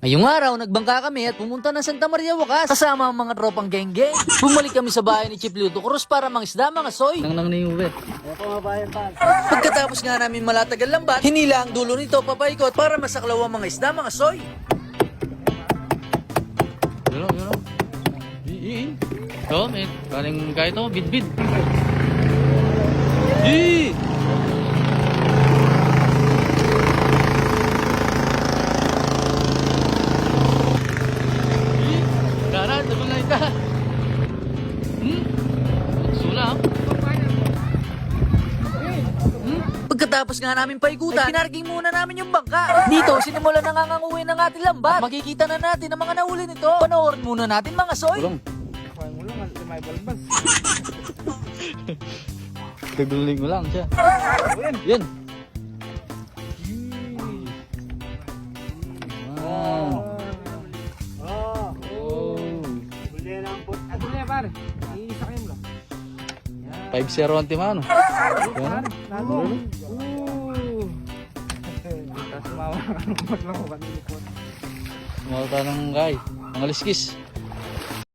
Ngayong araw, nagbangka kami at pumunta ng Santa Maria Wakas kasama ang mga tropang geng-geng. Bumalik kami sa bahay ni Chief Luto Cruz para mangisda mga soy. Nang na yung uwi. Pagkatapos nga namin malatagal lambat, hinila ang dulo nito papaikot para masaklaw ang mga isda mga soy. Yun. Ito, may kaling kahit ito, bid-bid. Dara, sabang na ita. Sula. Pagkatapos nga namin paikutan, pinarking muna namin yung bangka. Dito, sinimulan na nga nganguwi ng ating lambat. At makikita na natin ang mga nahuli nito. Panoorin muna natin mga soy. Ulong. Kaguling mo lang siya. Yan. Wow. Oh. 5-0 ang timano. Yan. Sumawa tayo ng guy. Mga liskis.